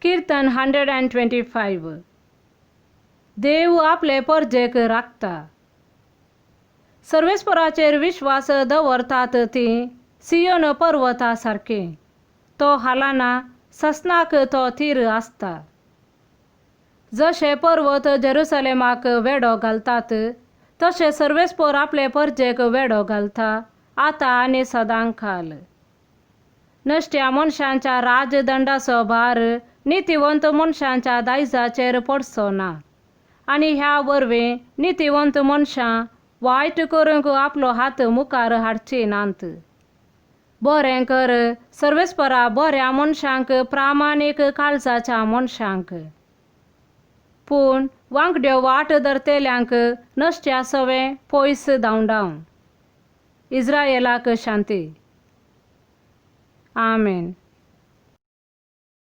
कीर्तन 125. देव आपले परजेक राखता. सर्वेस्पराचेर विश्वास दवरतात ती सियोन पर्वता सारके. तो हालाना ससनाक तो थीर आसता. जशे पर्वत जेरुसलेमाक वेडो घालतात तशे सर्वेस्पर आपले परजेक वेडो घालता आता आनी सदांकाल. नश्ट्या मनशांच्या राजदंडाचो भार नितिवंत मनशांच्या दायजाचेर पडचो ना. आनी ह्या वरवीं नितिवंत मनशां वायट करूंक आपलो हात मुखार हाडची नांत. बरें कर सर्वेस्परा बऱ्या मनशांक प्रामाणीक काळजाच्या मनशांक. पूण वांगड्यो वाट धरतेल्यांक नश्ट्या सवें पयस धांवडाव. इस्रायेलाक शांती. आमेन.